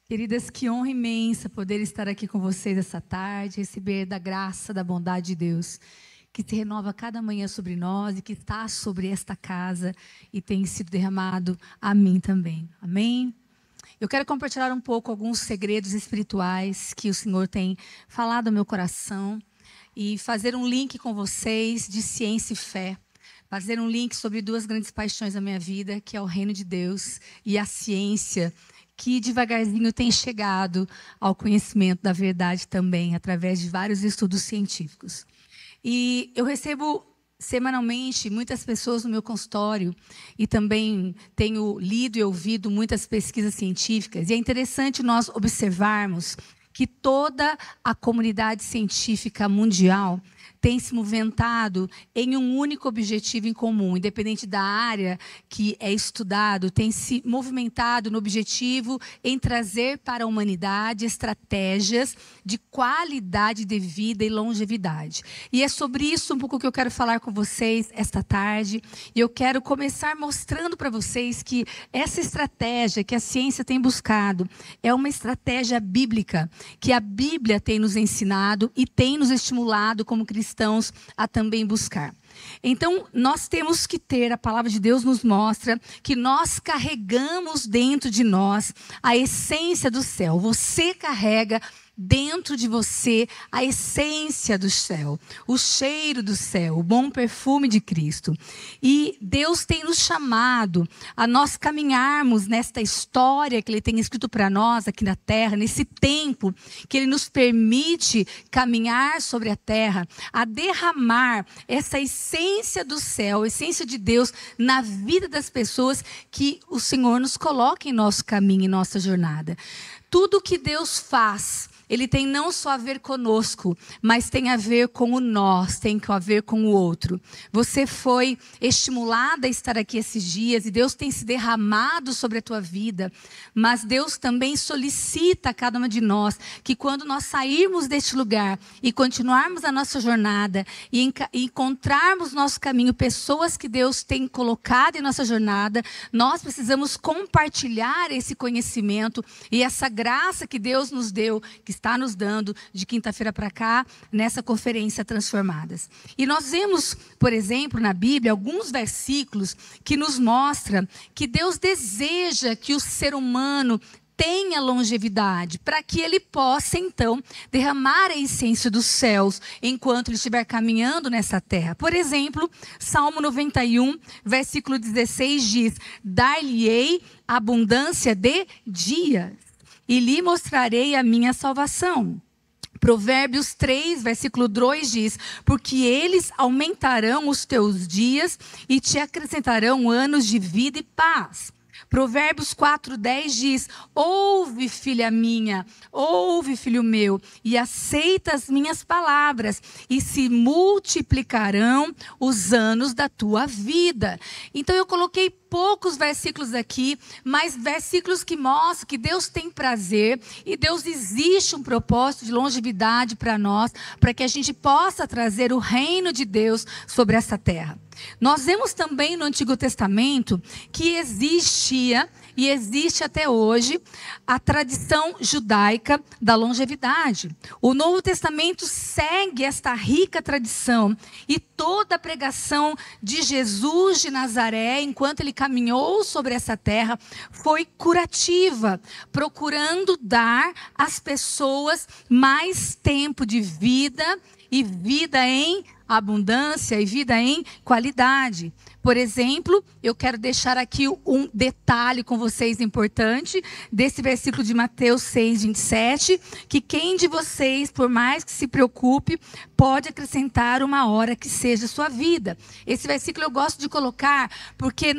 Queridas, que honra imensa poder estar aqui com vocês essa tarde, receber da graça, da bondade de Deus, que se renova cada manhã sobre nós e que está sobre esta casa e tem sido derramado a mim também. Amém? Eu quero compartilhar um pouco alguns segredos espirituais que o Senhor tem falado ao meu coração e fazer um link com vocês de ciência e fé. Fazer um link sobre duas grandes paixões da minha vida, que é o reino de Deus e a ciência, que devagarzinho tem chegado ao conhecimento da verdade também, através de vários estudos científicos. E eu recebo semanalmente muitas pessoas no meu consultório e também tenho lido e ouvido muitas pesquisas científicas. E é interessante nós observarmos que toda a comunidade científica mundial tem se movimentado em um único objetivo em comum, independente da área que é estudado, tem se movimentado no objetivo em trazer para a humanidade estratégias de qualidade de vida e longevidade. E é sobre isso um pouco que eu quero falar com vocês esta tarde. E eu quero começar mostrando para vocês que essa estratégia que a ciência tem buscado é uma estratégia bíblica, que a Bíblia tem nos ensinado e tem nos estimulado como cristãos a também buscar. Então, nós temos que ter, a palavra de Deus nos mostra que nós carregamos dentro de nós a essência do céu. Você carrega dentro de você a essência do céu, o cheiro do céu, o bom perfume de Cristo. E Deus tem nos chamado a nós caminharmos nesta história que Ele tem escrito para nós aqui na terra, nesse tempo que Ele nos permite caminhar sobre a terra, a derramar essa essência do céu, a essência de Deus na vida das pessoas que o Senhor nos coloca em nosso caminho, em nossa jornada. Tudo que Deus faz, Ele tem não só a ver conosco, mas tem a ver com o nós, tem a ver com o outro. Você foi estimulada a estar aqui esses dias e Deus tem se derramado sobre a tua vida, mas Deus também solicita a cada uma de nós que quando nós sairmos deste lugar e continuarmos a nossa jornada e encontrarmos no nosso caminho pessoas que Deus tem colocado em nossa jornada, nós precisamos compartilhar esse conhecimento e essa graça que Deus nos deu, que está nos dando de quinta-feira para cá, nessa conferência Transformadas. E nós vemos, por exemplo, na Bíblia, alguns versículos que nos mostram que Deus deseja que o ser humano tenha longevidade, para que ele possa, então, derramar a essência dos céus enquanto ele estiver caminhando nessa terra. Por exemplo, Salmo 91, versículo 16 diz: dar-lhe-ei abundância de dias e lhe mostrarei a minha salvação. Provérbios 3, versículo 2 diz: porque eles aumentarão os teus dias e te acrescentarão anos de vida e paz. Provérbios 4:10 diz: ouve, filha minha, ouve, filho meu, e aceita as minhas palavras, e se multiplicarão os anos da tua vida. Então eu coloquei poucos versículos aqui, mas versículos que mostram que Deus tem prazer e Deus existe um propósito de longevidade para nós, para que a gente possa trazer o reino de Deus sobre essa terra. Nós vemos também no Antigo Testamento que existia e existe até hoje a tradição judaica da longevidade. O Novo Testamento segue esta rica tradição e toda a pregação de Jesus de Nazaré, enquanto ele caminhou sobre essa terra, foi curativa, procurando dar às pessoas mais tempo de vida e vida em abundância e vida em qualidade. Por exemplo, eu quero deixar aqui um detalhe com vocês importante desse versículo de Mateus 6, 27, que quem de vocês, por mais que se preocupe, pode acrescentar uma hora que seja sua vida. Esse versículo eu gosto de colocar porque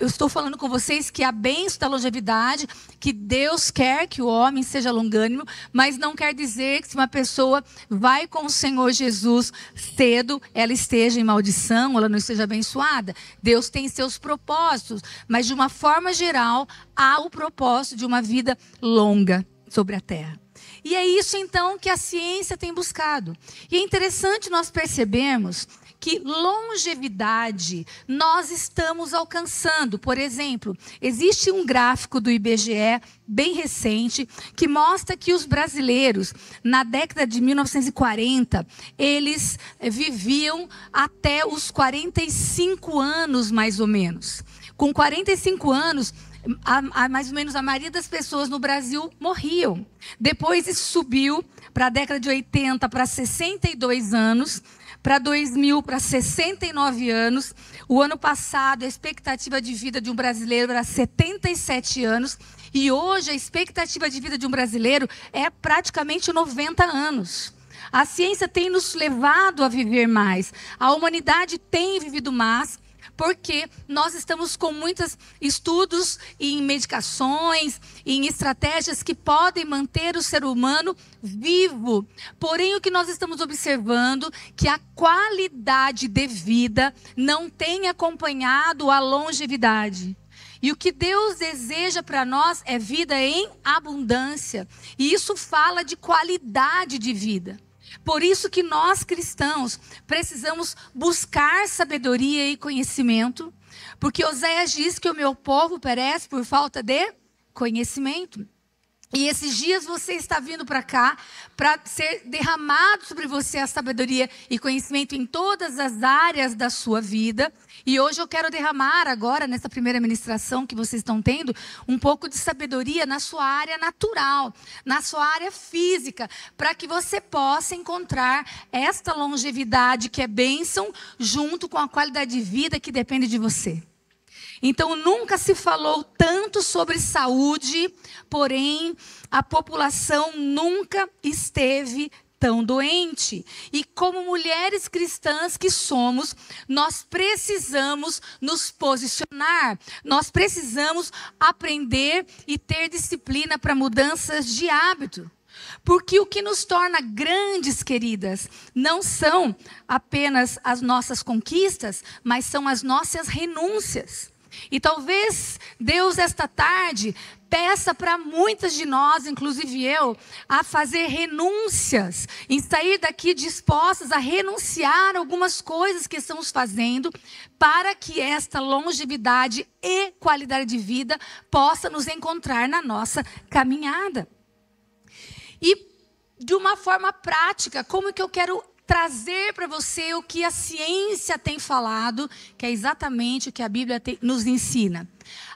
eu estou falando com vocês que a bênção da longevidade, que Deus quer que o homem seja longânimo, mas não quer dizer que se uma pessoa vai com o Senhor Jesus cedo, ela esteja em maldição, ela não esteja abençoada. Deus tem seus propósitos, mas de uma forma geral, há o propósito de uma vida longa sobre a terra. E é isso então que a ciência tem buscado. E é interessante nós percebermos que longevidade nós estamos alcançando. Por exemplo, existe um gráfico do IBGE bem recente que mostra que os brasileiros, na década de 1940, eles viviam até os 45 anos, mais ou menos. Com 45 anos, mais ou menos a maioria das pessoas no Brasil morriam. Depois isso subiu para a década de 80 para 62 anos, para 2000 para 69 anos. O ano passado a expectativa de vida de um brasileiro era 77 anos e hoje a expectativa de vida de um brasileiro é praticamente 90 anos. A ciência tem nos levado a viver mais, a humanidade tem vivido mais, porque nós estamos com muitos estudos em medicações, em estratégias que podem manter o ser humano vivo. Porém, o que nós estamos observando é que a qualidade de vida não tem acompanhado a longevidade. E o que Deus deseja para nós é vida em abundância. E isso fala de qualidade de vida. Por isso que nós cristãos precisamos buscar sabedoria e conhecimento, porque Oséias diz que o meu povo perece por falta de conhecimento. E esses dias você está vindo para cá para ser derramado sobre você a sabedoria e conhecimento em todas as áreas da sua vida. E hoje eu quero derramar agora, nessa primeira ministração que vocês estão tendo, um pouco de sabedoria na sua área natural, na sua área física, para que você possa encontrar esta longevidade que é bênção, junto com a qualidade de vida que depende de você. Então, nunca se falou tanto sobre saúde, porém, a população nunca esteve tão doente. E como mulheres cristãs que somos, nós precisamos nos posicionar. Nós precisamos aprender e ter disciplina para mudanças de hábito. Porque o que nos torna grandes, queridas, não são apenas as nossas conquistas, mas são as nossas renúncias. E talvez Deus esta tarde peça para muitas de nós, inclusive eu, a fazer renúncias, em sair daqui dispostas a renunciar a algumas coisas que estamos fazendo, para que esta longevidade e qualidade de vida possa nos encontrar na nossa caminhada. E de uma forma prática, como que eu quero trazer para você o que a ciência tem falado, que é exatamente o que a Bíblia nos ensina.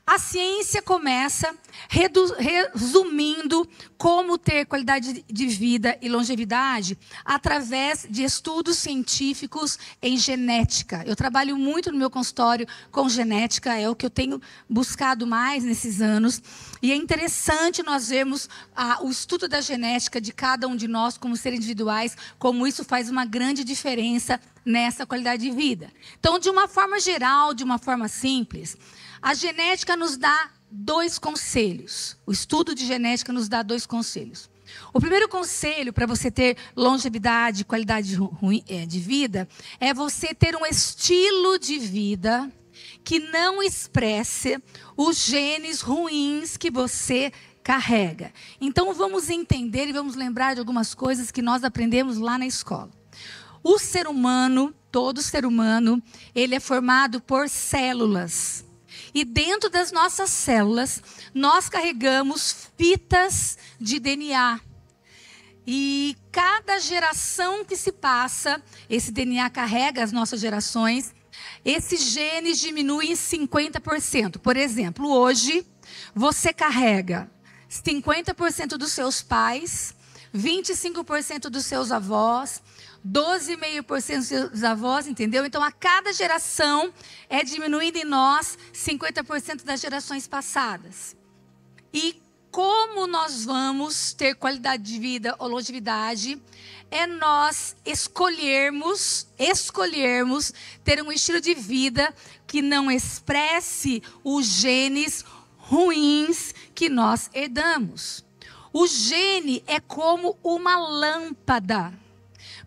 A ciência começa resumindo como ter qualidade de vida e longevidade através de estudos científicos em genética. Eu trabalho muito no meu consultório com genética, é o que eu tenho buscado mais nesses anos. E é interessante nós vermos o estudo da genética de cada um de nós como seres individuais, como isso faz uma grande diferença nessa qualidade de vida. Então, de uma forma geral, de uma forma simples, a genética nos dá 2 conselhos. O estudo de genética nos dá 2 conselhos. O primeiro conselho para você ter longevidade, qualidade de vida, é você ter um estilo de vida que não expresse os genes ruins que você carrega. Então, vamos entender e vamos lembrar de algumas coisas que nós aprendemos lá na escola. O ser humano, todo ser humano, ele é formado por células. E dentro das nossas células, nós carregamos fitas de DNA. E cada geração que se passa, esse DNA carrega as nossas gerações, esses genes diminuem em 50%. Por exemplo, hoje, você carrega 50% dos seus pais, 25% dos seus avós, 12,5% dos seus avós, entendeu? Então, a cada geração é diminuindo em nós 50% das gerações passadas. E como nós vamos ter qualidade de vida ou longevidade? É nós escolhermos ter um estilo de vida que não expresse os genes ruins que nós herdamos. O gene é como uma lâmpada.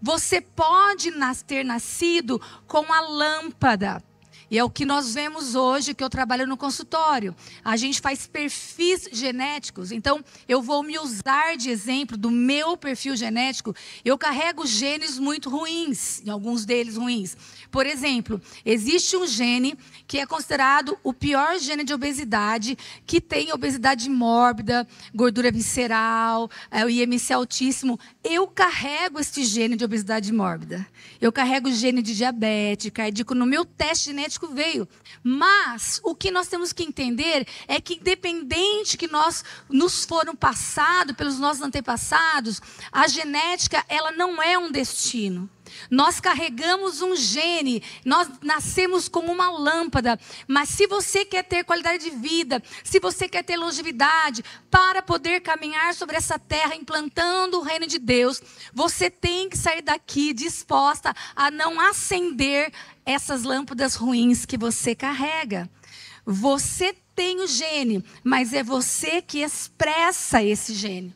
Você pode ter nascido com a lâmpada. E é o que nós vemos hoje, que eu trabalho no consultório. A gente faz perfis genéticos. Então, eu vou me usar de exemplo do meu perfil genético. Eu carrego genes muito ruins, em alguns deles ruins. Por exemplo, existe um gene que é considerado o pior gene de obesidade, que tem obesidade mórbida, gordura visceral, o IMC altíssimo. Eu carrego este gene de obesidade mórbida. Eu carrego o gene de diabetes, cardíaco, no meu teste genético veio. Mas o que nós temos que entender é que, independente que nós nos foram passados pelos nossos antepassados, a genética, ela não é um destino. Nós carregamos um gene, nós nascemos como uma lâmpada, mas se você quer ter qualidade de vida, se você quer ter longevidade, para poder caminhar sobre essa terra, implantando o reino de Deus, você tem que sair daqui disposta a não acender essas lâmpadas ruins que você carrega. Você tem o gene, mas é você que expressa esse gene.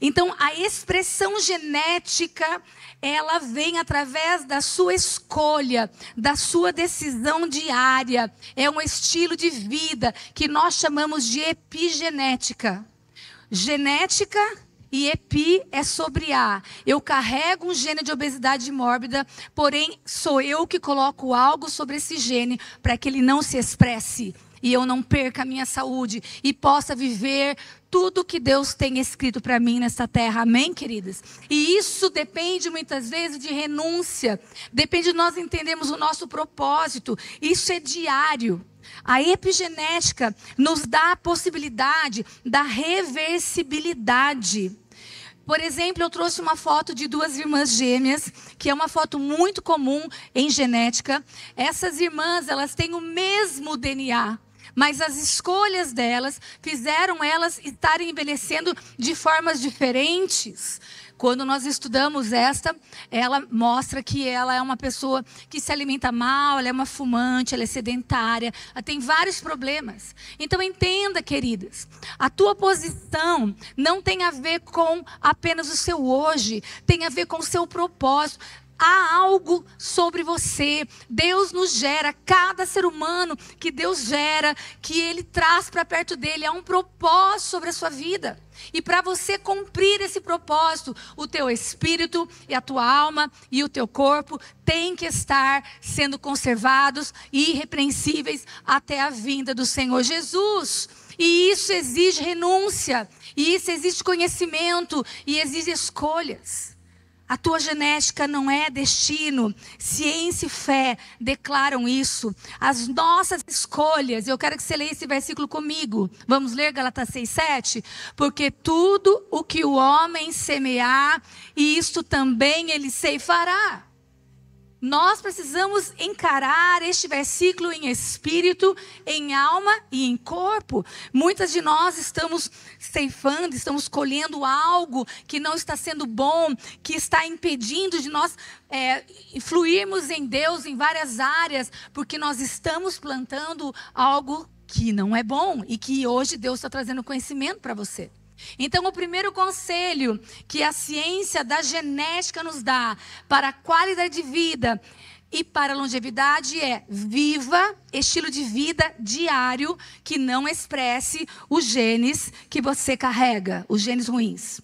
Então, a expressão genética, ela vem através da sua escolha, da sua decisão diária. É um estilo de vida que nós chamamos de epigenética. Genética e epi é sobre A. Eu carrego um gene de obesidade mórbida, porém, sou eu que coloco algo sobre esse gene para que ele não se expresse. E eu não perca a minha saúde e possa viver tudo que Deus tem escrito para mim nesta terra. Amém, queridas? E isso depende muitas vezes de renúncia. Depende de nós entendermos o nosso propósito. Isso é diário. A epigenética nos dá a possibilidade da reversibilidade. Por exemplo, eu trouxe uma foto de duas irmãs gêmeas, que é uma foto muito comum em genética. Essas irmãs, elas têm o mesmo DNA. Mas as escolhas delas fizeram elas estarem envelhecendo de formas diferentes. Quando nós estudamos ela mostra que ela é uma pessoa que se alimenta mal, ela é uma fumante, ela é sedentária, ela tem vários problemas. Então entenda, queridas, a tua posição não tem a ver com apenas o seu hoje, tem a ver com o seu propósito. Há algo sobre você. Deus nos gera, cada ser humano que Deus gera, que Ele traz para perto dEle, há um propósito sobre a sua vida. E para você cumprir esse propósito, o teu espírito e a tua alma e o teu corpo têm que estar sendo conservados e irrepreensíveis até a vinda do Senhor Jesus. E isso exige renúncia, e isso exige conhecimento, e exige escolhas. A tua genética não é destino. Ciência e fé declaram isso. As nossas escolhas, eu quero que você leia esse versículo comigo. Vamos ler Gálatas 6:7? Porque tudo o que o homem semear, isto também ele ceifará. Nós precisamos encarar este versículo em espírito, em alma e em corpo. Muitas de nós estamos ceifando, estamos colhendo algo que não está sendo bom, que está impedindo de nós fluirmos em Deus em várias áreas, porque nós estamos plantando algo que não é bom e que hoje Deus está trazendo conhecimento para você. Então, o primeiro conselho que a ciência da genética nos dá para a qualidade de vida e para a longevidade é: viva estilo de vida diário que não expresse os genes que você carrega, os genes ruins.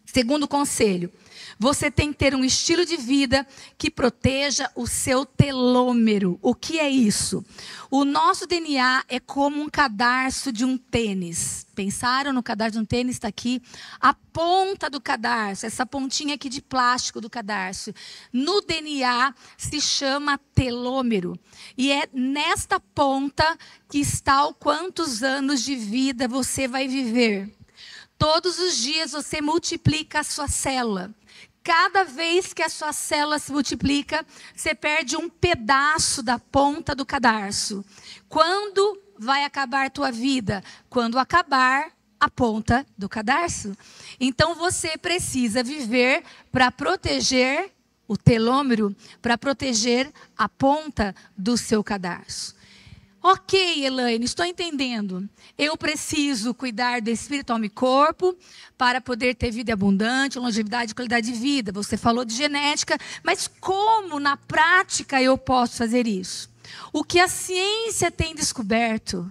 Segundo conselho, você tem que ter um estilo de vida que proteja o seu telômero. O que é isso? O nosso DNA é como um cadarço de um tênis. Pensaram no cadarço de um tênis? Está aqui. A ponta do cadarço, essa pontinha aqui de plástico do cadarço. No DNA se chama telômero. E é nesta ponta que está o quantos anos de vida você vai viver. Todos os dias você multiplica a sua célula. Cada vez que a sua célula se multiplica, você perde um pedaço da ponta do cadarço. Quando vai acabar a tua vida? Quando acabar a ponta do cadarço. Então você precisa viver para proteger o telômero, para proteger a ponta do seu cadarço. Ok, Elaine, estou entendendo. Eu preciso cuidar do espírito, alma e corpo para poder ter vida abundante, longevidade e qualidade de vida. Você falou de genética, mas como na prática eu posso fazer isso? O que a ciência tem descoberto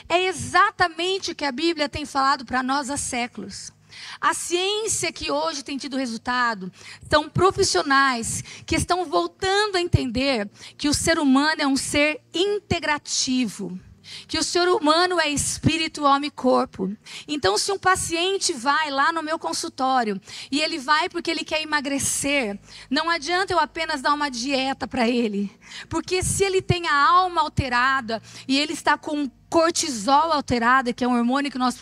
é exatamente o que a Bíblia tem falado para nós há séculos. A ciência que hoje tem tido resultado são profissionais que estão voltando a entender que o ser humano é um ser integrativo. Que o ser humano é espírito, alma e corpo. Então, se um paciente vai lá no meu consultório e ele vai porque ele quer emagrecer, não adianta eu apenas dar uma dieta para ele. Porque se ele tem a alma alterada e ele está com cortisol alterado, que é um hormônio que nós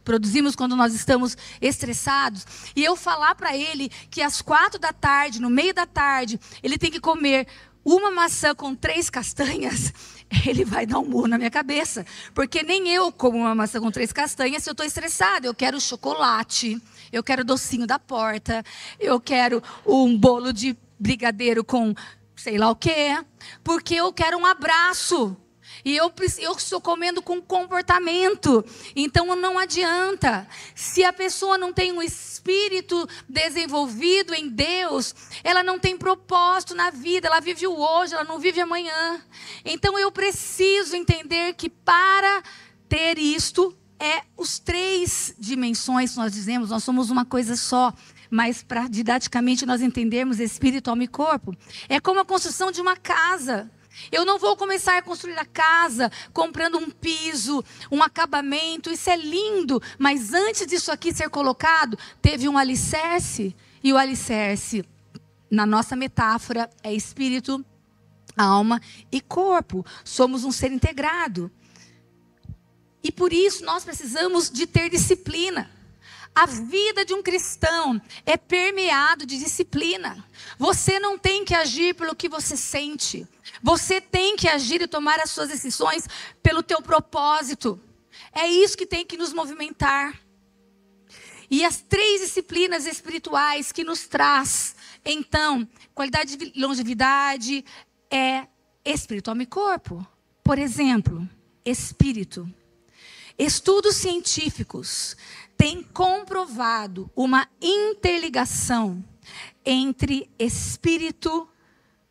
produzimos quando nós estamos estressados, e eu falar para ele que às 4 da tarde, no meio da tarde, ele tem que comer uma maçã com 3 castanhas, ele vai dar um murro na minha cabeça. Porque nem eu como uma maçã com 3 castanhas se eu estou estressada. Eu quero chocolate, eu quero docinho da porta, eu quero um bolo de brigadeiro com sei lá o quê, porque eu quero um abraço. E eu estou comendo com comportamento. Então não adianta. Se a pessoa não tem um espírito desenvolvido em Deus, ela não tem propósito na vida. Ela vive o hoje, ela não vive amanhã. Então eu preciso entender que para ter isto, os 3 dimensões que nós dizemos, nós somos uma coisa só. Mas para didaticamente nós entendermos espírito, alma e corpo, é como a construção de uma casa. Eu não vou começar a construir a casa comprando um piso, um acabamento. Isso é lindo, mas antes disso aqui ser colocado, teve um alicerce. E o alicerce, na nossa metáfora, é espírito, alma e corpo. Somos um ser integrado. E por isso nós precisamos de ter disciplina. A vida de um cristão é permeado de disciplina. Você não tem que agir pelo que você sente. Você tem que agir e tomar as suas decisões pelo teu propósito. É isso que tem que nos movimentar. E as 3 disciplinas espirituais que nos traz, então, qualidade de longevidade é espírito, alma e corpo. Por exemplo, espírito. Estudos científicos têm comprovado uma interligação entre espírito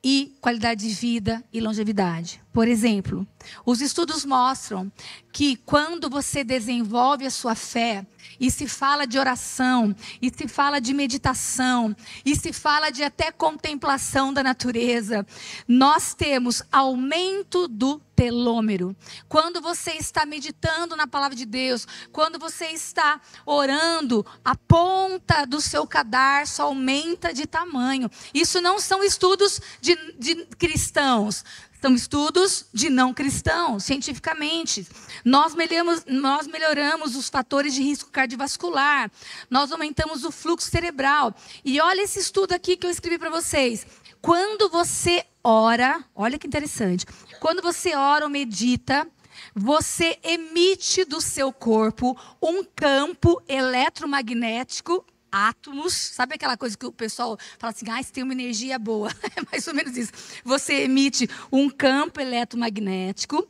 e qualidade de vida e longevidade. Por exemplo, os estudos mostram que quando você desenvolve a sua fé, e se fala de oração, e se fala de meditação, e se fala de até contemplação da natureza, nós temos aumento do telômero. Quando você está meditando na palavra de Deus, quando você está orando, a ponta do seu cadarço aumenta de tamanho. Isso não são estudos de cristãos. São estudos de não cristãos, cientificamente. Nós melhoramos os fatores de risco cardiovascular. Nós aumentamos o fluxo cerebral. E olha esse estudo aqui que eu escrevi para vocês. Quando você ora, olha que interessante. Quando você ora ou medita, você emite do seu corpo um campo eletromagnético, átomos, sabe aquela coisa que o pessoal fala assim, você tem uma energia boa, é mais ou menos isso. Você emite um campo eletromagnético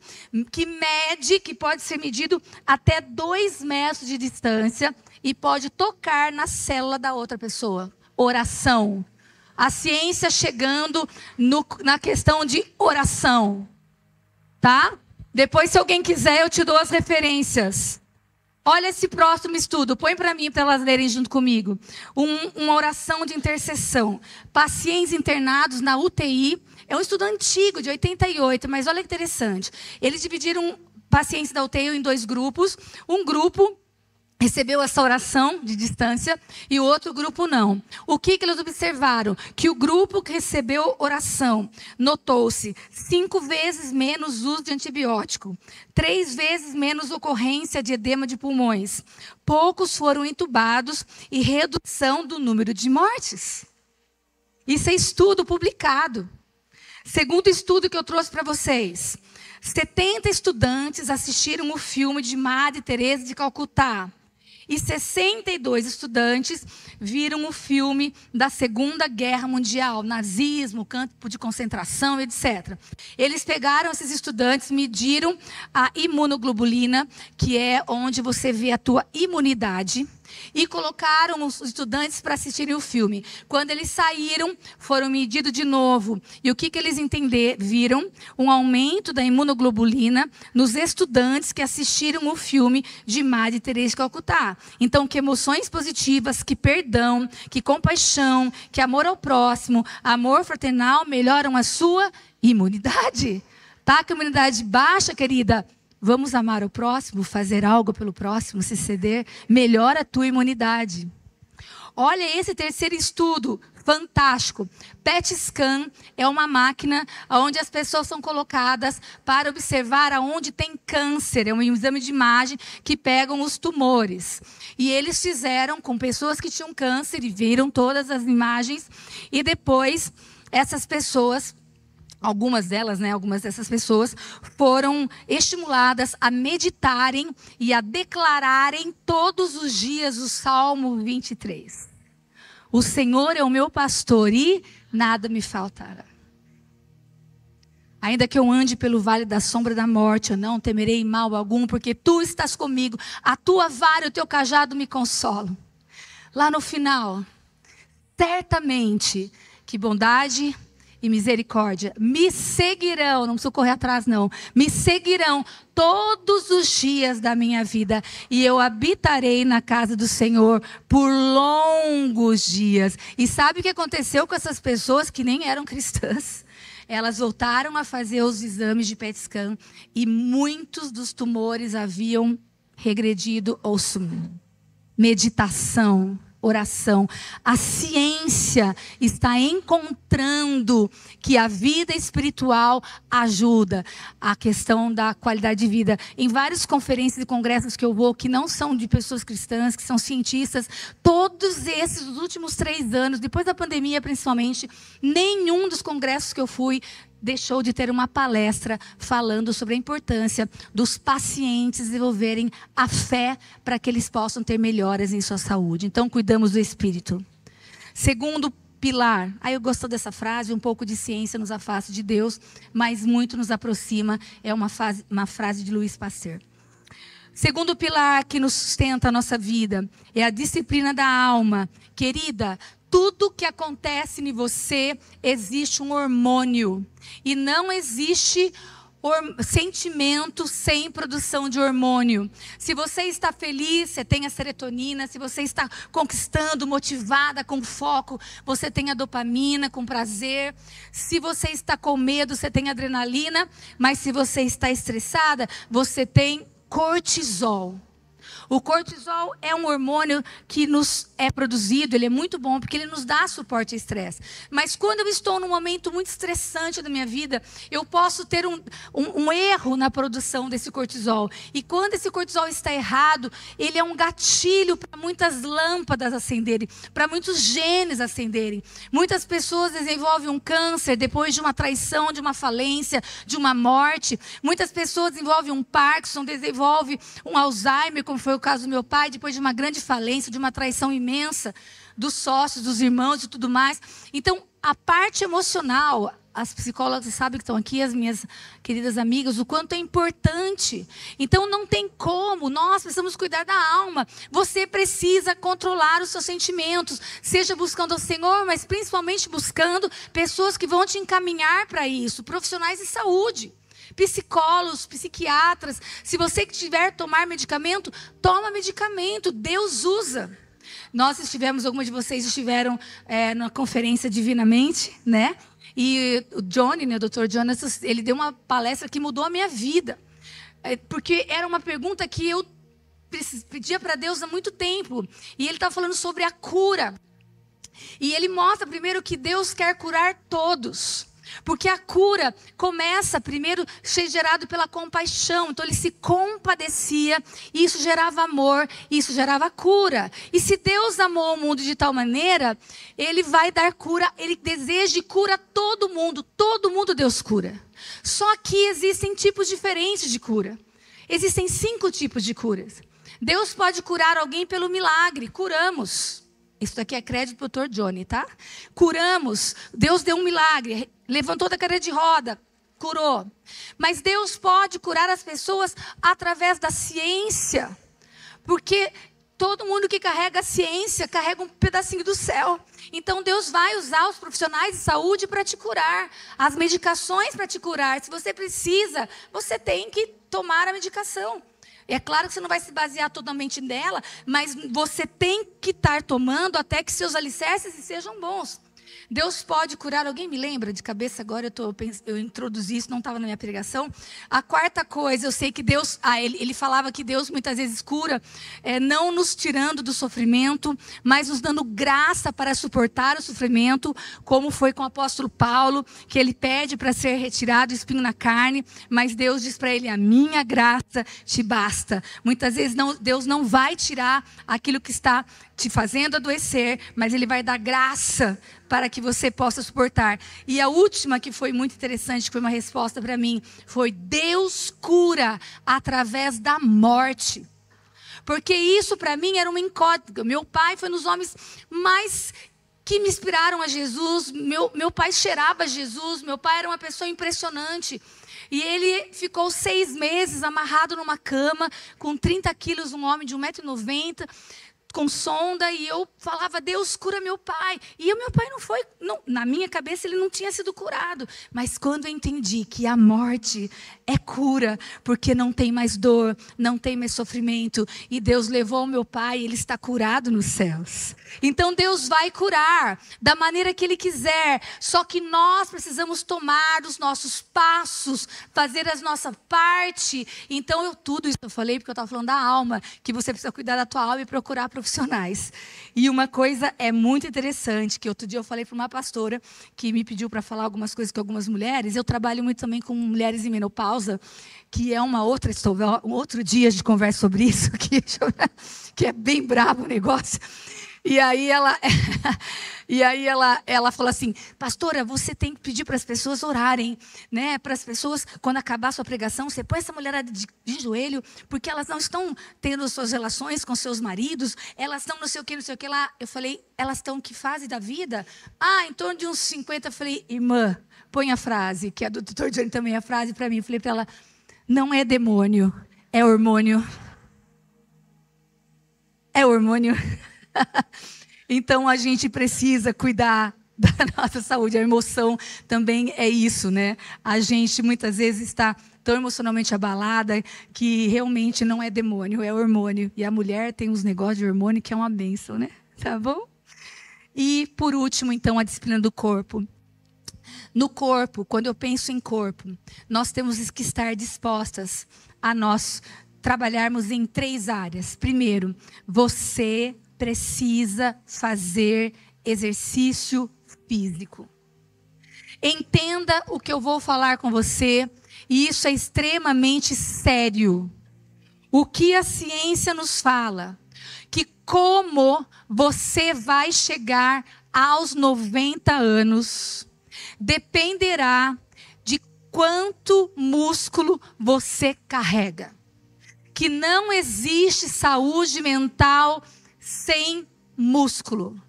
que pode ser medido até 2 metros de distância e pode tocar na célula da outra pessoa. Oração. A ciência chegando na questão de oração, tá? Depois, se alguém quiser, eu te dou as referências. Olha esse próximo estudo, põe para mim, para elas lerem junto comigo. Uma oração de intercessão. Pacientes internados na UTI. É um estudo antigo, de 88, mas olha que interessante. Eles dividiram pacientes da UTI em 2 grupos. Um grupo recebeu essa oração de distância e o outro grupo não. O que eles observaram? Que o grupo que recebeu oração, notou-se 5 vezes menos uso de antibiótico, 3 vezes menos ocorrência de edema de pulmões. Poucos foram entubados e redução do número de mortes. Isso é estudo publicado. Segundo estudo que eu trouxe para vocês, 70 estudantes assistiram o filme de Madre Teresa de Calcutá. E 62 estudantes viram o filme da Segunda Guerra Mundial, nazismo, campo de concentração, etc. Eles pegaram esses estudantes, mediram a imunoglobulina, que é onde você vê a tua imunidade, e colocaram os estudantes para assistirem o filme. Quando eles saíram, foram medidos de novo. E o que eles viram? Um aumento da imunoglobulina nos estudantes que assistiram o filme de Madre Teresa de Calcutá. Então, que emoções positivas, que perdão, que compaixão, que amor ao próximo, amor fraternal melhoram a sua imunidade. Tá com a imunidade baixa, querida? Vamos amar o próximo, fazer algo pelo próximo, se ceder, melhora a tua imunidade. Olha esse terceiro estudo, fantástico. PET scan é uma máquina onde as pessoas são colocadas para observar aonde tem câncer. É um exame de imagem que pegam os tumores. E eles fizeram com pessoas que tinham câncer e viram todas as imagens. E depois, essas pessoas... Algumas dessas pessoas foram estimuladas a meditarem e a declararem todos os dias o Salmo 23. O Senhor é o meu pastor e nada me faltará. Ainda que eu ande pelo vale da sombra da morte, eu não temerei mal algum, porque tu estás comigo. A tua vara e o teu cajado me consolam. Lá no final, certamente que bondade e misericórdia me seguirão, não preciso correr atrás não, me seguirão todos os dias da minha vida, e eu habitarei na casa do Senhor por longos dias. E sabe o que aconteceu com essas pessoas que nem eram cristãs? Elas voltaram a fazer os exames de PET scan e muitos dos tumores haviam regredido ou sumido. Meditação, oração. A ciência está encontrando que a vida espiritual ajuda a questão da qualidade de vida. Em várias conferências e congressos que eu vou, que não são de pessoas cristãs, que são cientistas, todos esses, os últimos 3 anos, depois da pandemia principalmente, nenhum dos congressos que eu fui deixou de ter uma palestra falando sobre a importância dos pacientes desenvolverem a fé para que eles possam ter melhoras em sua saúde. Então, cuidamos do espírito. Segundo pilar, eu gosto dessa frase, um pouco de ciência nos afasta de Deus, mas muito nos aproxima, é uma frase de Louis Pasteur. Segundo pilar que nos sustenta a nossa vida é a disciplina da alma. Querida, tudo que acontece em você, existe um hormônio. E não existe sentimento sem produção de hormônio. Se você está feliz, você tem a serotonina. Se você está conquistando, motivada, com foco, você tem a dopamina, com prazer. Se você está com medo, você tem adrenalina. Mas se você está estressada, você tem cortisol. O cortisol é um hormônio que nos é produzido, ele é muito bom porque ele nos dá suporte ao estresse. Mas quando eu estou num momento muito estressante da minha vida, eu posso ter um erro na produção desse cortisol. E quando esse cortisol está errado, ele é um gatilho para muitas lâmpadas acenderem, para muitos genes acenderem. Muitas pessoas desenvolvem um câncer depois de uma traição, de uma falência, de uma morte. Muitas pessoas desenvolvem um Parkinson, desenvolvem um Alzheimer, como foi o caso do meu pai, depois de uma grande falência, de uma traição imensa dos sócios, dos irmãos e tudo mais. Então, a parte emocional, as psicólogas sabem que estão aqui, as minhas queridas amigas, o quanto é importante. Então, não tem como, nós precisamos cuidar da alma. Você precisa controlar os seus sentimentos, seja buscando ao Senhor, mas principalmente buscando pessoas que vão te encaminhar para isso, profissionais de saúde. Psicólogos, psiquiatras. Se você tiver que tomar medicamento, toma medicamento. Deus usa. Algumas de vocês estiveram na conferência Divinamente, né? E o Johnny, né, o Dr. Jonas, ele deu uma palestra que mudou a minha vida. Porque era uma pergunta que eu pedia para Deus há muito tempo. E ele estava falando sobre a cura. E ele mostra primeiro que Deus quer curar todos. Porque a cura começa primeiro ser gerado pela compaixão. Então ele se compadecia, e isso gerava amor, e isso gerava cura. E se Deus amou o mundo de tal maneira, ele vai dar cura, ele deseja e cura todo mundo Deus cura. Só que existem tipos diferentes de cura. Existem 5 tipos de curas. Deus pode curar alguém pelo milagre, curamos. Isso daqui é crédito para o Dr. Johnny, tá? Curamos, Deus deu um milagre, levantou da cadeira de roda, curou. Mas Deus pode curar as pessoas através da ciência. Porque Todo mundo que carrega a ciência, carrega um pedacinho do céu. Então Deus vai usar os profissionais de saúde para te curar, as medicações para te curar. Se você precisa, você tem que tomar a medicação. É claro que você não vai se basear totalmente nela, mas você tem que estar tomando até que seus alicerces sejam bons. Deus pode curar, alguém me lembra de cabeça agora, eu introduzi isso, não estava na minha pregação. A quarta coisa, eu sei que Deus, ele falava que Deus muitas vezes cura, não nos tirando do sofrimento, mas nos dando graça para suportar o sofrimento, como foi com o apóstolo Paulo, que ele pede para ser retirado o espinho na carne, mas Deus diz para ele, a minha graça te basta. Muitas vezes Deus não vai tirar aquilo que está te fazendo adoecer, mas Ele vai dar graça para que você possa suportar. E a última, que foi muito interessante, que foi uma resposta para mim, foi Deus cura através da morte. Porque isso para mim era uma incógnita. Meu pai foi um dos homens mais que me inspiraram a Jesus. Meu pai cheirava Jesus, meu pai era uma pessoa impressionante. E ele ficou 6 meses amarrado numa cama, com 30 quilos, um homem de 1,90 m, com sonda, e eu falava, Deus cura meu pai. E o meu pai na minha cabeça ele não tinha sido curado. Mas quando eu entendi que a morte é cura, porque não tem mais dor, não tem mais sofrimento, e Deus levou o meu pai, ele está curado nos céus. Então Deus vai curar da maneira que Ele quiser, só que nós precisamos tomar os nossos passos, fazer a nossa parte. Então tudo isso eu falei porque eu estava falando da alma, que você precisa cuidar da tua alma e procurar profissionais. E uma coisa é muito interessante, que outro dia eu falei para uma pastora, que me pediu para falar algumas coisas com algumas mulheres. Eu trabalho muito também com mulheres em menopausa, que é um outro dia de conversa sobre isso, que é bem brabo o negócio. E aí ela falou assim, pastora, você tem que pedir para as pessoas orarem, né? Para as pessoas, quando acabar a sua pregação, você põe essa mulherada de joelho, porque elas não estão tendo suas relações com seus maridos, elas estão não sei o que lá. Eu falei, elas estão em que fase da vida? Em torno de uns 50. Eu falei, irmã, põe a frase, que é do Dr. Johnny também, a frase para mim. Eu falei para ela, não é demônio, é hormônio. É hormônio. Então a gente precisa cuidar da nossa saúde. A emoção também é isso, né? A gente muitas vezes está tão emocionalmente abalada que realmente não é demônio, é hormônio. E a mulher tem uns negócios de hormônio que é uma bênção, né? Tá bom? E por último, então, a disciplina do corpo. No corpo, quando eu penso em corpo, nós temos que estar dispostas a nós trabalharmos em 3 áreas. Primeiro, você precisa fazer exercício físico. Entenda o que eu vou falar com você, e isso é extremamente sério. O que a ciência nos fala, que como você vai chegar aos 90 anos, dependerá de quanto músculo você carrega. Que não existe saúde mental sem músculo.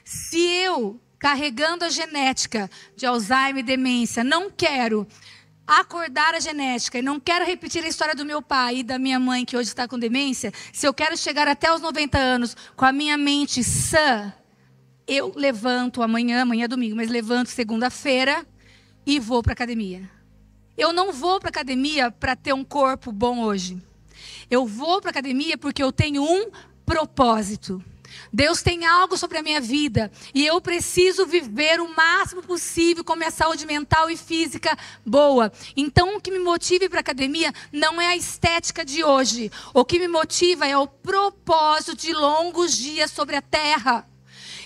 Se eu, carregando a genética de Alzheimer e demência, não quero acordar a genética e não quero repetir a história do meu pai e da minha mãe, que hoje está com demência, se eu quero chegar até os 90 anos com a minha mente sã, eu levanto amanhã é domingo, mas levanto segunda-feira e vou para a academia. Eu não vou para a academia para ter um corpo bom hoje. Eu vou para a academia porque eu tenho um propósito. Deus tem algo sobre a minha vida e eu preciso viver o máximo possível com minha saúde mental e física boa. Então o que me motiva para a academia não é a estética de hoje. O que me motiva é o propósito de longos dias sobre a terra.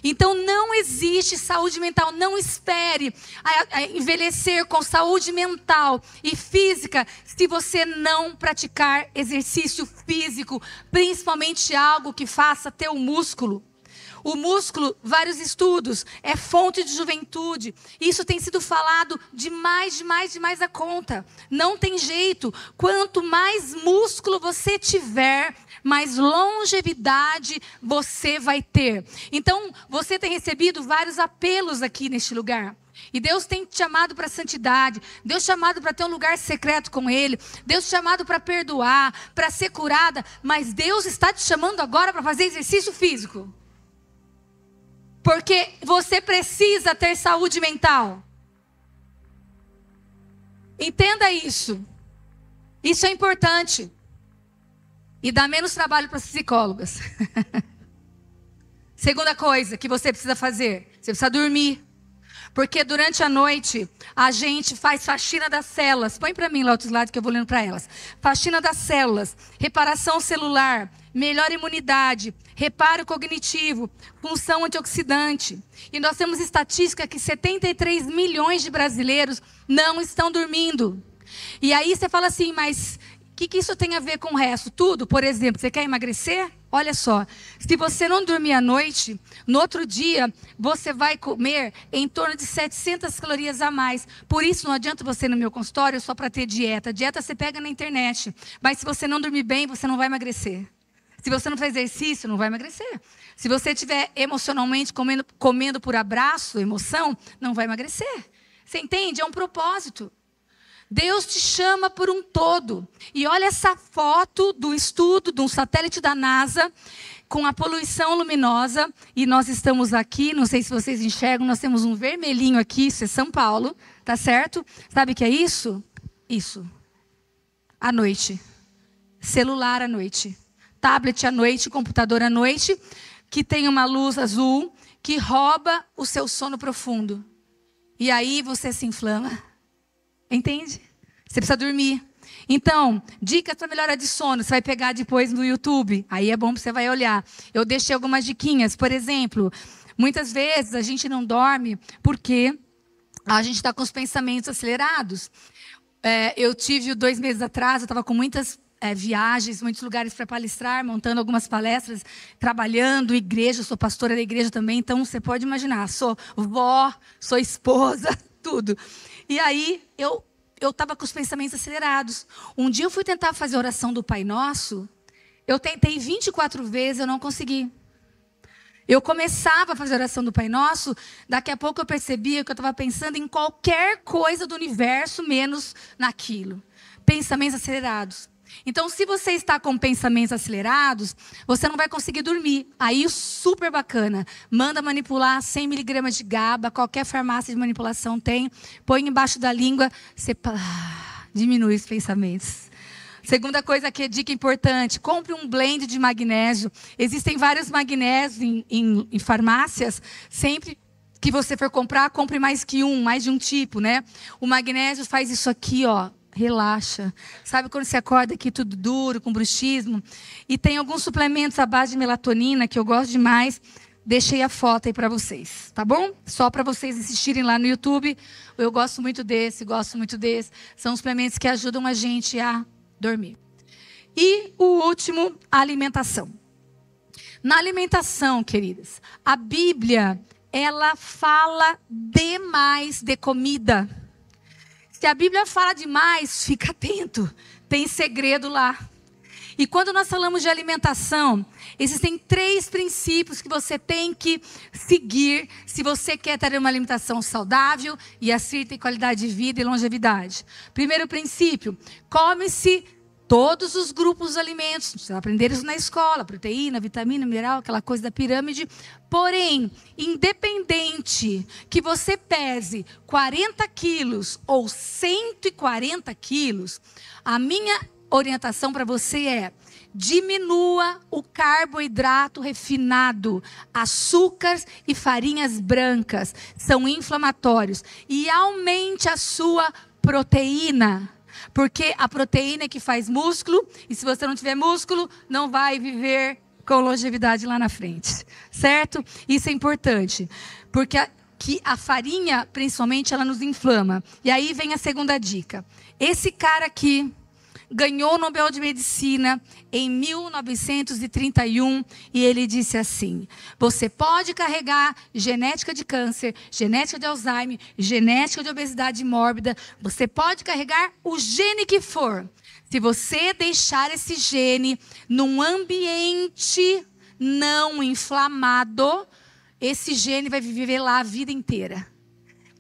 Então não existe saúde mental, não espere a envelhecer com saúde mental e física se você não praticar exercício físico, principalmente algo que faça teu músculo. O músculo, vários estudos, é fonte de juventude. Isso tem sido falado demais a conta. Não tem jeito. Quanto mais músculo você tiver, mais longevidade você vai ter. Então, você tem recebido vários apelos aqui neste lugar. E Deus tem te chamado para a santidade. Deus te chamado para ter um lugar secreto com Ele. Deus te chamado para perdoar, para ser curada. Mas Deus está te chamando agora para fazer exercício físico. Porque você precisa ter saúde mental. Entenda isso. Isso é importante. E dá menos trabalho para as psicólogas. Segunda coisa que você precisa fazer. Você precisa dormir. Porque durante a noite, a gente faz faxina das células. Põe para mim lá outros lados que eu vou lendo para elas. Faxina das células, reparação celular, melhor imunidade, reparo cognitivo, função antioxidante. E nós temos estatística que 73 milhões de brasileiros não estão dormindo. E aí você fala assim, mas o que isso tem a ver com o resto? Tudo, por exemplo, você quer emagrecer? Olha só, se você não dormir à noite, no outro dia, você vai comer em torno de 700 calorias a mais. Por isso, não adianta você ir no meu consultório só para ter dieta. Dieta você pega na internet. Mas se você não dormir bem, você não vai emagrecer. Se você não fizer exercício, não vai emagrecer. Se você estiver emocionalmente comendo por abraço, emoção, não vai emagrecer. Você entende? É um propósito. Deus te chama por um todo. E olha essa foto do estudo de um satélite da NASA com a poluição luminosa. E nós estamos aqui, não sei se vocês enxergam, nós temos um vermelhinho aqui, isso é São Paulo, tá certo? Sabe o que é isso? Isso. À noite. Celular à noite. Tablet à noite, computador à noite, que tem uma luz azul que rouba o seu sono profundo. E aí você se inflama. Entende? Você precisa dormir. Então, dicas para melhora de sono. Você vai pegar depois no YouTube. Aí é bom que você vai olhar. Eu deixei algumas diquinhas. Por exemplo, muitas vezes a gente não dorme porque a gente está com os pensamentos acelerados. Eu tive 2 meses atrás, eu estava com muitas viagens, muitos lugares para palestrar, montando algumas palestras, trabalhando, igreja, sou pastora da igreja também, então você pode imaginar, sou vó, sou esposa, tudo. E aí, eu estava com os pensamentos acelerados. Um dia eu fui tentar fazer a oração do Pai Nosso, eu tentei 24 vezes, eu não consegui. Eu começava a fazer a oração do Pai Nosso, daqui a pouco eu percebia que eu estava pensando em qualquer coisa do universo, menos naquilo. Pensamentos acelerados. Então, se você está com pensamentos acelerados, você não vai conseguir dormir. Aí, super bacana. Manda manipular 100 miligramas de GABA, qualquer farmácia de manipulação tem. Põe embaixo da língua, você diminui os pensamentos. Segunda coisa que é dica importante, compre um blend de magnésio. Existem vários magnésios em farmácias. Sempre que você for comprar, compre mais de um tipo, né? O magnésio faz isso aqui, ó. Relaxa. Sabe quando você acorda aqui tudo duro, com bruxismo? E tem alguns suplementos à base de melatonina, que eu gosto demais. Deixei a foto aí para vocês, tá bom? Só para vocês assistirem lá no YouTube. Eu gosto muito desse, gosto muito desse. São suplementos que ajudam a gente a dormir. E o último, a alimentação. Na alimentação, queridas, a Bíblia, ela fala demais de comida. Se a Bíblia fala demais, fica atento. Tem segredo lá. E quando nós falamos de alimentação, existem 3 princípios que você tem que seguir se você quer ter uma alimentação saudável e assim ter qualidade de vida e longevidade. Primeiro princípio, come-se todos os grupos de alimentos. Você vai aprender isso na escola, proteína, vitamina, mineral, aquela coisa da pirâmide. Porém, independente que você pese 40 quilos ou 140 quilos, a minha orientação para você é: diminua o carboidrato refinado, açúcares e farinhas brancas, são inflamatórios, e aumente a sua proteína. Porque a proteína é que faz músculo, e se você não tiver músculo, não vai viver com longevidade lá na frente, certo? Isso é importante, porque a farinha, principalmente, ela nos inflama. E aí vem a segunda dica. Esse cara aqui ganhou o Nobel de Medicina em 1931 e ele disse assim: você pode carregar genética de câncer, genética de Alzheimer, genética de obesidade mórbida, você pode carregar o gene que for. Se você deixar esse gene num ambiente não inflamado, esse gene vai viver lá a vida inteira.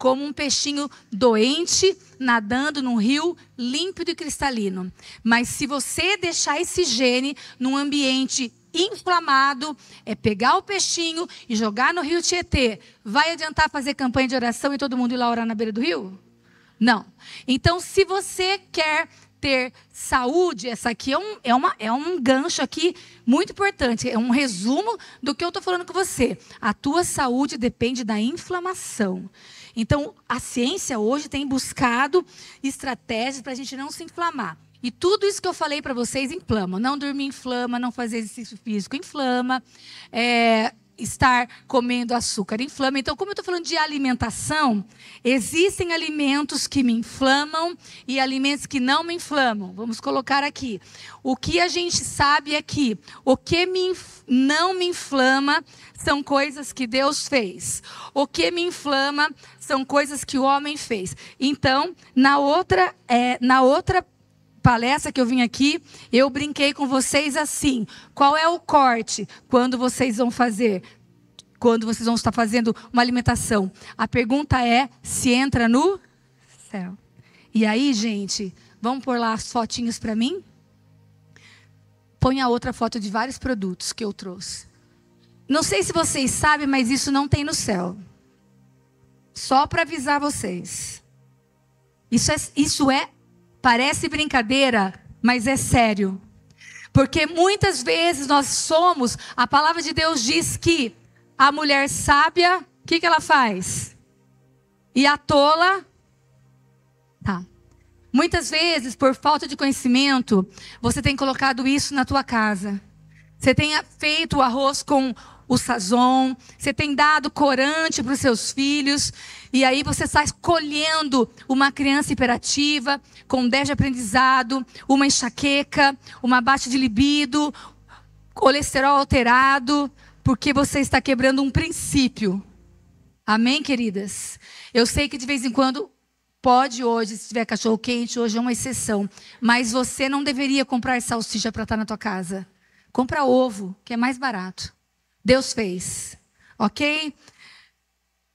como um peixinho doente nadando num rio límpido e cristalino. Mas se você deixar esse gene num ambiente inflamado, é pegar o peixinho e jogar no rio Tietê, vai adiantar fazer campanha de oração e todo mundo ir lá orar na beira do rio? Não. Então, se você quer ter saúde, essa aqui é um gancho aqui muito importante, é um resumo do que eu estou falando com você. A tua saúde depende da inflamação. Então, a ciência hoje tem buscado estratégias para a gente não se inflamar. E tudo isso que eu falei para vocês inflama. Não dormir inflama, não fazer exercício físico inflama, estar comendo açúcar inflama. Então, como eu estou falando de alimentação, existem alimentos que me inflamam e alimentos que não me inflamam. Vamos colocar aqui. O que a gente sabe é que o que não me inflama são coisas que Deus fez. O que me inflama são coisas que o homem fez. Então, na outra palestra que eu vim aqui, eu brinquei com vocês assim: qual é o corte quando vocês vão estar fazendo uma alimentação? A pergunta é se entra no céu. E aí, gente, vamos pôr lá as fotinhos para mim? Põe a outra foto de vários produtos que eu trouxe. Não sei se vocês sabem, mas isso não tem no céu. Só para avisar vocês. Isso é parece brincadeira, mas é sério. Porque muitas vezes a palavra de Deus diz que a mulher sábia, o que ela faz? E a tola, Muitas vezes, por falta de conhecimento, você tem colocado isso na tua casa. Você tem feito o arroz com o sazon, você tem dado corante para os seus filhos, e aí você está escolhendo uma criança hiperativa, com déficit de aprendizado, uma enxaqueca, uma baixa de libido, colesterol alterado, porque você está quebrando um princípio. Amém, queridas? Eu sei que de vez em quando pode hoje, se tiver cachorro quente, hoje é uma exceção, mas você não deveria comprar salsicha para estar na tua casa. Compra ovo, que é mais barato. Deus fez, ok?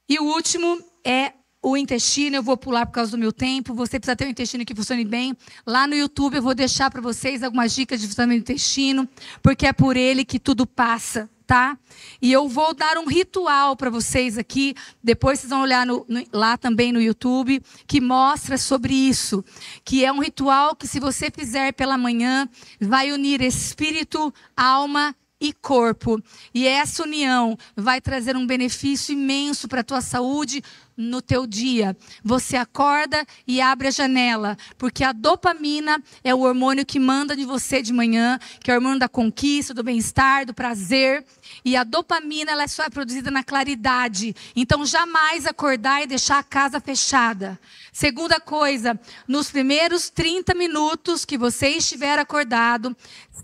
E o último é o intestino. Eu vou pular por causa do meu tempo. Você precisa ter um intestino que funcione bem. Lá no YouTube eu vou deixar para vocês algumas dicas de funcionamento do intestino, porque é por ele que tudo passa, tá? E eu vou dar um ritual para vocês aqui. Depois vocês vão olhar lá também no YouTube, que mostra sobre isso. Que é um ritual que, se você fizer pela manhã, vai unir espírito, alma e corpo. E essa união vai trazer um benefício imenso para a tua saúde no teu dia. Você acorda e abre a janela, porque a dopamina é o hormônio que manda de você de manhã, que é o hormônio da conquista, do bem-estar, do prazer. E a dopamina, ela só é produzida na claridade. Então, jamais acordar e deixar a casa fechada. Segunda coisa, nos primeiros 30 minutos que você estiver acordado,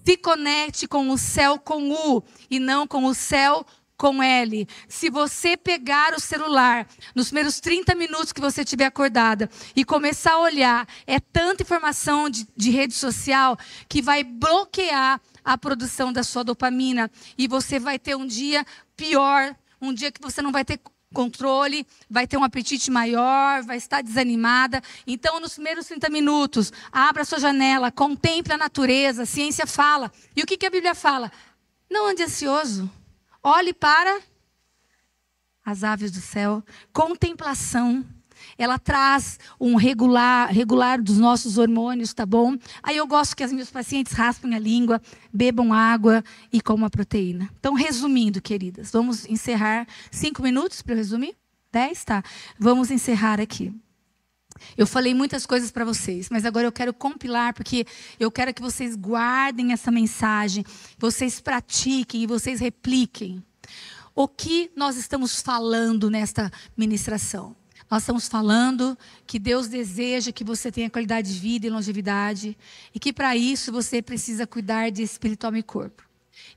se conecte com o céu com U e não com o céu com L. Se você pegar o celular nos primeiros 30 minutos que você estiver acordada e começar a olhar, é tanta informação de rede social que vai bloquear a produção da sua dopamina. E você vai ter um dia pior, um dia que você não vai ter controle, vai ter um apetite maior, vai estar desanimada. Então, nos primeiros 30 minutos, abra a sua janela, contemple a natureza, a ciência fala. E o que a Bíblia fala? Não ande ansioso. Olhe para as aves do céu. Contemplação. Ela traz um regular dos nossos hormônios, tá bom? Aí eu gosto que as meus pacientes raspem a língua, bebam água e comam a proteína. Então, resumindo, queridas, vamos encerrar. 5 minutos para eu resumir? 10? Tá. Vamos encerrar aqui. Eu falei muitas coisas para vocês, mas agora eu quero compilar, porque eu quero que vocês guardem essa mensagem, vocês pratiquem e vocês repliquem. O que nós estamos falando nesta ministração? Nós estamos falando que Deus deseja que você tenha qualidade de vida e longevidade, e que para isso você precisa cuidar de espírito, alma e corpo.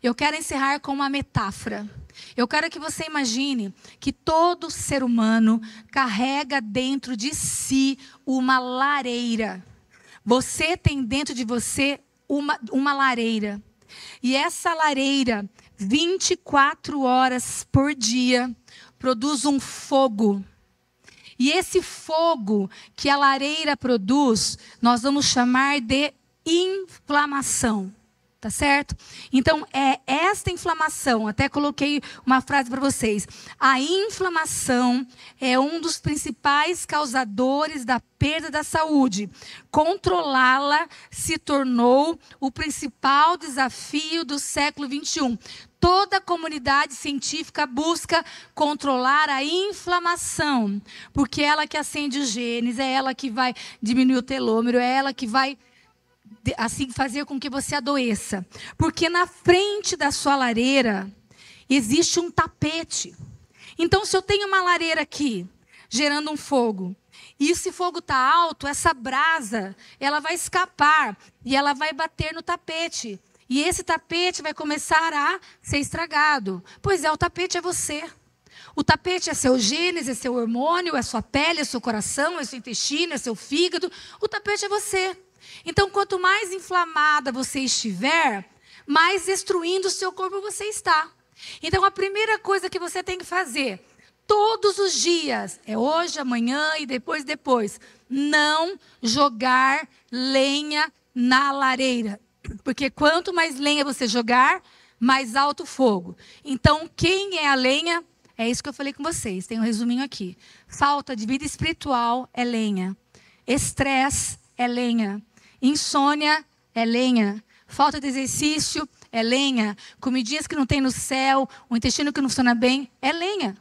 Eu quero encerrar com uma metáfora. Eu quero que você imagine que todo ser humano carrega dentro de si uma lareira. Você tem dentro de você uma lareira. E essa lareira, 24 horas por dia, produz um fogo. E esse fogo que a lareira produz, nós vamos chamar de inflamação. Tá certo? Então, é esta inflamação, até coloquei uma frase para vocês. A inflamação é um dos principais causadores da perda da saúde. Controlá-la se tornou o principal desafio do século XXI. Toda a comunidade científica busca controlar a inflamação, porque é ela que acende os genes, é ela que vai diminuir o telômero, é ela que vai assim fazer com que você adoeça. Porque na frente da sua lareira existe um tapete. Então, se eu tenho uma lareira aqui, gerando um fogo, e esse fogo está alto, essa brasa, ela vai escapar e ela vai bater no tapete. E esse tapete vai começar a ser estragado. Pois é, o tapete é você. O tapete é seu genes, é seu hormônio, é sua pele, é seu coração, é seu intestino, é seu fígado. O tapete é você. Então, quanto mais inflamada você estiver, mais destruindo o seu corpo você está. Então, a primeira coisa que você tem que fazer, todos os dias, é hoje, amanhã e depois, não jogar lenha na lareira. Porque quanto mais lenha você jogar, mais alto o fogo. Então, quem é a lenha? É isso que eu falei com vocês, tem um resuminho aqui. Falta de vida espiritual é lenha. Estresse é lenha. Insônia é lenha. Falta de exercício é lenha. Comidinhas que não tem no céu, o intestino que não funciona bem, é lenha.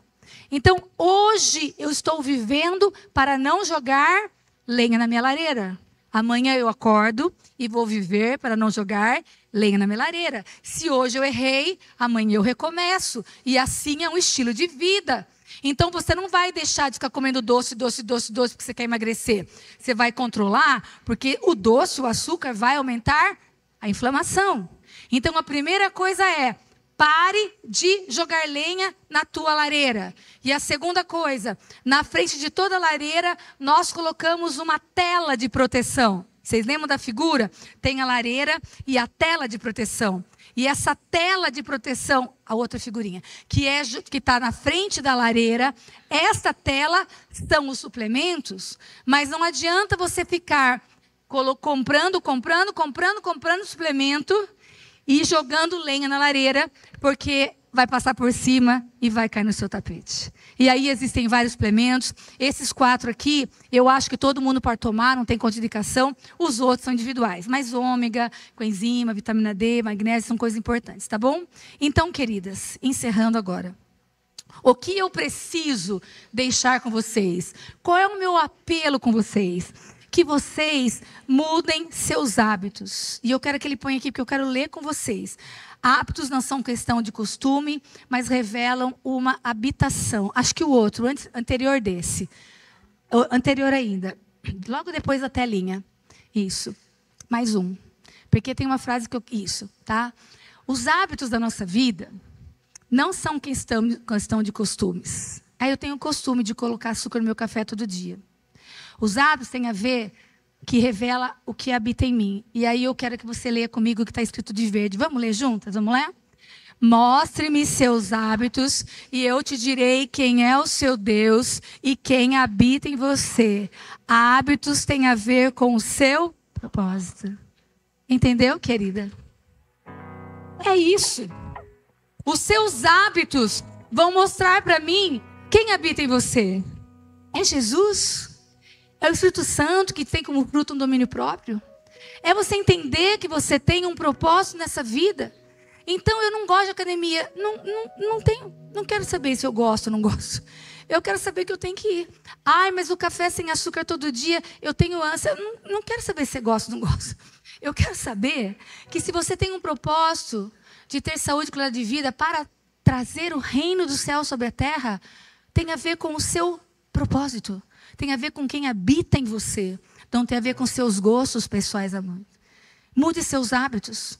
Então, hoje eu estou vivendo para não jogar lenha na minha lareira. Amanhã eu acordo e vou viver para não jogar lenha na minha lareira. Se hoje eu errei, amanhã eu recomeço. E assim é um estilo de vida. Então, você não vai deixar de ficar comendo doce porque você quer emagrecer. Você vai controlar, porque o doce, o açúcar, vai aumentar a inflamação. Então, a primeira coisa é, pare de jogar lenha na tua lareira. E a segunda coisa, na frente de toda a lareira, nós colocamos uma tela de proteção. Vocês lembram da figura? Tem a lareira e a tela de proteção. E essa tela de proteção, a outra figurinha, que está na frente da lareira, esta tela são os suplementos, mas não adianta você ficar comprando suplemento e jogando lenha na lareira, porque vai passar por cima e vai cair no seu tapete. E aí existem vários suplementos. Esses 4 aqui, eu acho que todo mundo pode tomar, não tem contraindicação. Os outros são individuais. Mas ômega, coenzima, vitamina D, magnésio, são coisas importantes, tá bom? Então, queridas, encerrando agora. O que eu preciso deixar com vocês? Qual é o meu apelo com vocês? Que vocês mudem seus hábitos. E eu quero que ele ponha aqui, porque eu quero ler com vocês. Hábitos não são questão de costume, mas revelam uma habitação. Acho que o outro, anterior desse. Anterior ainda. Logo depois da telinha. Isso. Mais um. Porque tem uma frase que eu... Isso, tá? Os hábitos da nossa vida não são questão de costumes. Aí eu tenho o costume de colocar açúcar no meu café todo dia. Os hábitos têm a ver que revela o que habita em mim. E aí eu quero que você leia comigo o que está escrito de verde. Vamos ler juntas? Vamos lá? Mostre-me seus hábitos e eu te direi quem é o seu Deus e quem habita em você. Hábitos têm a ver com o seu propósito. Entendeu, querida? É isso. Os seus hábitos vão mostrar para mim quem habita em você. É Jesus? É o Espírito Santo que tem como fruto um domínio próprio? É você entender que você tem um propósito nessa vida? Então, eu não gosto de academia. Não quero saber se eu gosto ou não gosto. Eu quero saber que eu tenho que ir. Ai, mas o café sem açúcar todo dia, eu tenho ânsia. Eu não quero saber se você gosta ou não gosta. Eu quero saber que se você tem um propósito de ter saúde e qualidade de vida para trazer o reino do céu sobre a terra, tem a ver com o seu propósito. Tem a ver com quem habita em você. Não tem a ver com seus gostos pessoais, amor. Mude seus hábitos.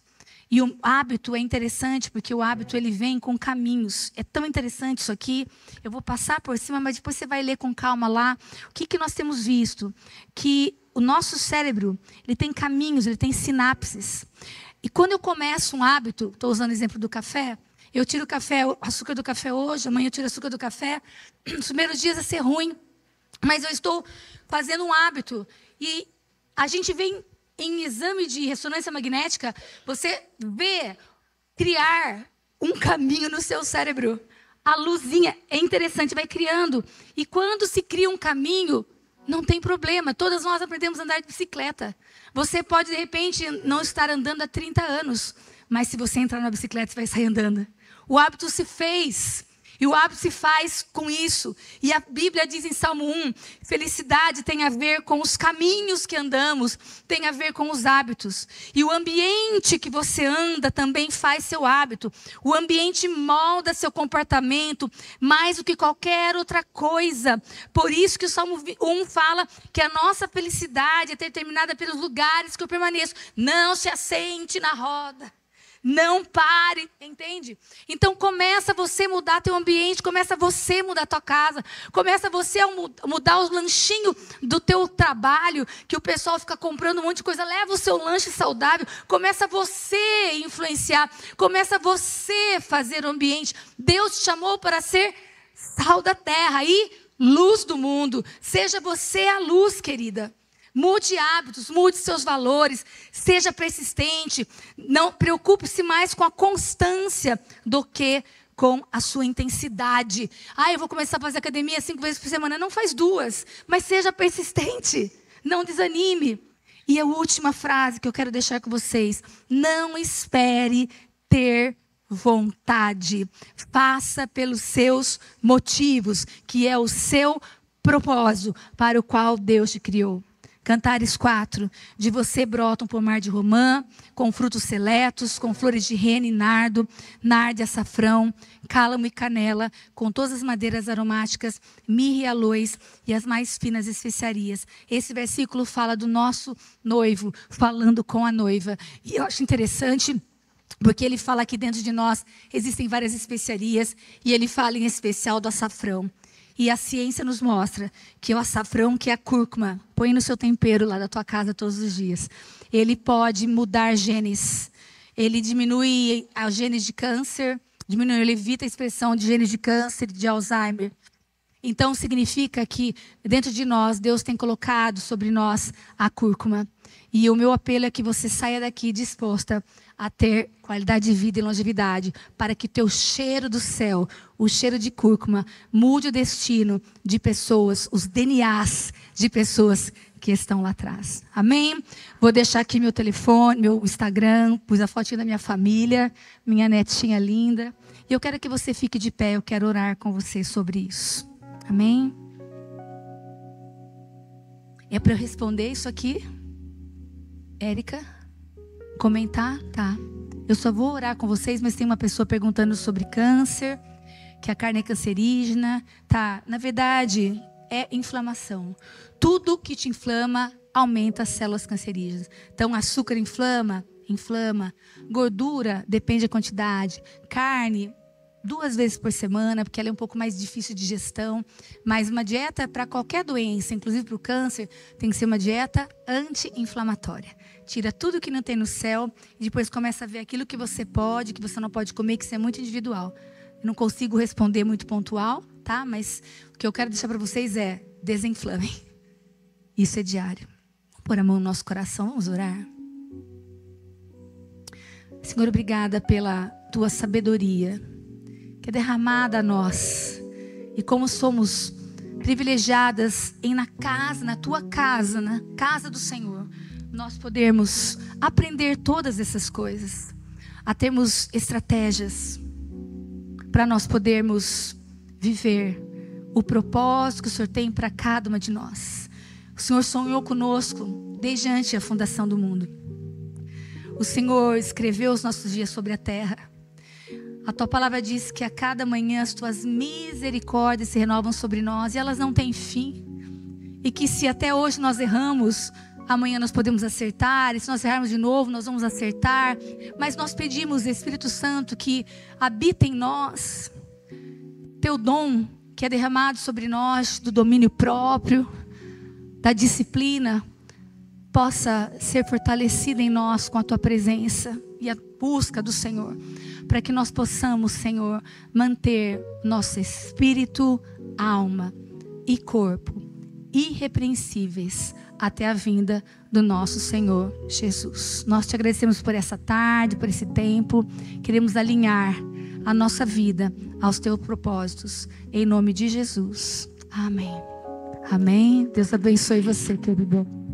E o hábito é interessante, porque o hábito ele vem com caminhos. É tão interessante isso aqui. Eu vou passar por cima, mas depois você vai ler com calma lá. O que nós temos visto? Que o nosso cérebro, ele tem caminhos, ele tem sinapses. E quando eu começo um hábito, estou usando o exemplo do café, eu tiro o açúcar do café hoje, amanhã eu tiro o açúcar do café. Nos primeiros dias vai ser ruim. mas eu estou fazendo um hábito. E a gente vê em exame de ressonância magnética, você vê criar um caminho no seu cérebro. A luzinha é interessante, vai criando. E quando se cria um caminho, não tem problema. Todas nós aprendemos a andar de bicicleta. Você pode, de repente, não estar andando há 30 anos, mas se você entrar na bicicleta, você vai sair andando. O hábito se fez. E o hábito se faz com isso. E a Bíblia diz em Salmo 1, felicidade tem a ver com os caminhos que andamos, tem a ver com os hábitos. E o ambiente que você anda também faz seu hábito. O ambiente molda seu comportamento mais do que qualquer outra coisa. Por isso que o Salmo 1 fala que a nossa felicidade é determinada pelos lugares que eu permaneço. Não se assente na roda. Não pare, entende? Então começa você a mudar teu ambiente, começa você a mudar tua casa, começa você a mudar os lanchinhos do teu trabalho, que o pessoal fica comprando um monte de coisa, leva o seu lanche saudável, começa você a influenciar, começa você a fazer o ambiente. Deus te chamou para ser sal da terra e luz do mundo. Seja você a luz, querida. Mude hábitos, mude seus valores, seja persistente. Não preocupe-se mais com a constância do que com a sua intensidade. Eu vou começar a fazer academia 5 vezes por semana. Não faz 2, mas seja persistente. Não desanime. E a última frase que eu quero deixar com vocês. Não espere ter vontade. Faça pelos seus motivos, que é o seu propósito para o qual Deus te criou. Cantares 4, de você brota um pomar de romã, com frutos seletos, com flores de reno e nardo, nardo e açafrão, cálamo e canela, com todas as madeiras aromáticas, mirra e aloes e as mais finas especiarias. Esse versículo fala do nosso noivo, falando com a noiva. E eu acho interessante, porque ele fala que dentro de nós existem várias especiarias, e ele fala em especial do açafrão. E a ciência nos mostra que o açafrão, que é a cúrcuma, põe no seu tempero lá da tua casa todos os dias. Ele pode mudar genes. Ele diminui os genes de câncer, ele evita a expressão de genes de câncer, de Alzheimer. Então significa que dentro de nós, Deus tem colocado sobre nós a cúrcuma. E o meu apelo é que você saia daqui disposta a ter qualidade de vida e longevidade, para que o teu cheiro do céu, o cheiro de cúrcuma, mude o destino de pessoas, os DNAs de pessoas que estão lá atrás. Amém? Vou deixar aqui meu telefone, meu Instagram, pus a fotinha da minha família, minha netinha linda. E eu quero que você fique de pé, eu quero orar com você sobre isso. Amém? É para eu responder isso aqui? Érica? Comentar? Tá. Eu só vou orar com vocês, mas tem uma pessoa perguntando sobre câncer, que a carne é cancerígena. Tá, na verdade, é inflamação. Tudo que te inflama aumenta as células cancerígenas. Então, açúcar inflama. Gordura, depende da quantidade. Carne, 2 vezes por semana, porque ela é um pouco mais difícil de digestão. Mas uma dieta para qualquer doença, inclusive para o câncer, tem que ser uma dieta anti-inflamatória. Tira tudo que não tem no céu e depois começa a ver aquilo que você pode, que você não pode comer, que isso é muito individual. Eu não consigo responder muito pontual, tá? Mas o que eu quero deixar para vocês é: desinflamem. Isso é diário. Vamos pôr a mão no nosso coração, vamos orar. Senhor, obrigada pela tua sabedoria, que é derramada a nós. E como somos privilegiadas na tua casa, na casa do Senhor, nós podemos aprender todas essas coisas, a termos estratégias para nós podermos viver o propósito que o Senhor tem para cada uma de nós. O Senhor sonhou conosco desde antes da fundação do mundo. O Senhor escreveu os nossos dias sobre a terra. A tua palavra diz que a cada manhã as tuas misericórdias se renovam sobre nós e elas não têm fim. E que se até hoje nós erramos, amanhã nós podemos acertar, e se nós errarmos de novo, nós vamos acertar. Mas nós pedimos, Espírito Santo, que habita em nós, teu dom que é derramado sobre nós, do domínio próprio, da disciplina, possa ser fortalecida em nós com a tua presença e a busca do Senhor, para que nós possamos, Senhor, manter nosso espírito, alma e corpo irrepreensíveis até a vinda do nosso Senhor Jesus. Nós te agradecemos por essa tarde, por esse tempo. Queremos alinhar a nossa vida aos teus propósitos, em nome de Jesus. Amém. Amém. Deus abençoe você, querido.